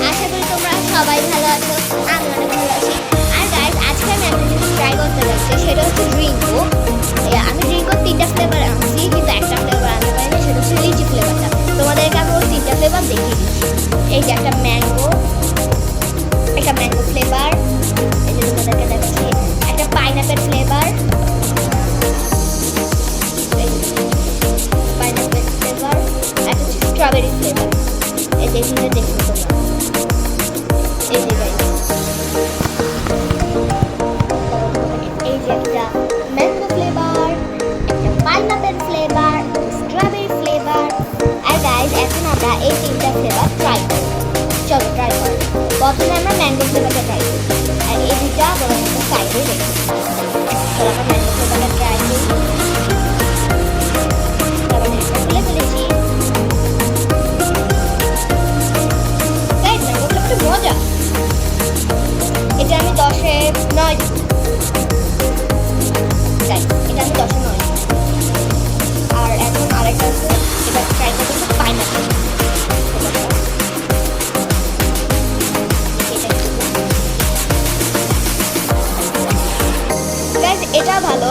আশা করি তোমরা সবাই ভালো আছো, আমি অনেক ভালো আছি। আর গাইস, আজকে আমি একটা জিনিস ট্রাই করতে যাচ্ছি, সেটা হচ্ছে ড্রিঙ্কো। আমি ড্রিঙ্কো 3টা ফ্লেভার আনছি, কিন্তু একটা ফ্লেভার আনতে পারিনি, সেটা হচ্ছে লিচি ফ্লেভারটা। তোমাদেরকে আমি ওই 3টা ফ্লেভার দেখিয়ে দিচ্ছি। এই যে একটা ম্যাঙ্গো ফ্লেভার, এই যে তোমাদেরকে দেখাচ্ছি একটা পাইনাপেল ফ্লেভার, একটা হচ্ছে স্ট্রবেরি ফ্লেভার। এই যে এখানে দেখো তোমরা, এই যে গাইস, এই যে একটা ম্যাঙ্গো ফ্লেভার, একটা পাইনাপেল ফ্লেভার, স্ট্রবেরি ফ্লেভার। আর গাইস, এখন আমরা এই 3টা ফ্লেভার ট্রাই করব। চলো ট্রাই করি। প্রথমে আমরা ম্যাঙ্গো ফ্লেভারটা ট্রাই করি, আর এই দুটা তোমাদের সাইডে রেখে চলো আমরা ম্যাঙ্গো ফ্লেভারটা ট্রাই করি। তারপরে এটা খুলে ফেলেছি। গাইস, ম্যাঙ্গো ফ্লেভারটা মজা। এটা আমি 10-এ 9 দিই। গাইস, এটা আমি 10-এ 9 দিই। আর এখন আরেকটা আছে, এটা ট্রাই করতে হচ্ছে পাইনাপেল। গাইস, এটা ভালো,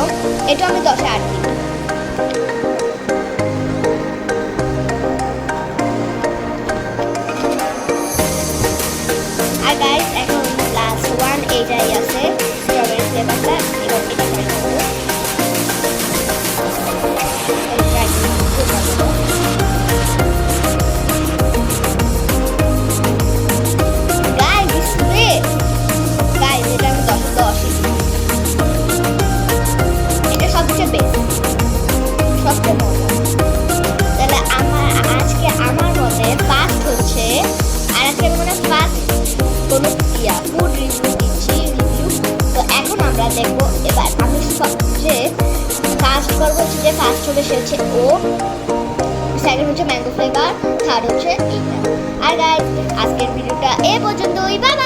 এটা আমি 10-এ 8 দিই। আর গাইস, এখন লাস্ট ওয়ান এইটাই আছে, স্ট্রবেরি ফ্লেভারটা। এবার এটা ট্রাই করবো। Guys, this is great. Guys, এটা আমি 10-এ 10 দিই। এটা সবচেয়ে বেস্ট, সবচেয়ে মজা। তাহলে আজকে আমার মতে ফার্স্ট হচ্ছে, আর আজকে আমি মনে ফার্স্ট কোনো ফুড রিভিউ দিচ্ছি, রিভিউ। তো এখন আমরা দেখবো, এবার আমি সবচেয়ে ফার্স্ট করবো, যে ফার্স্ট হবে সে হচ্ছে ও, সেকেন্ড হচ্ছে ম্যাঙ্গো ফ্লেভার, থার্ড হচ্ছে এইটা। আর গাইস, আজকের ভিডিওটা এ পর্যন্তই। বাই।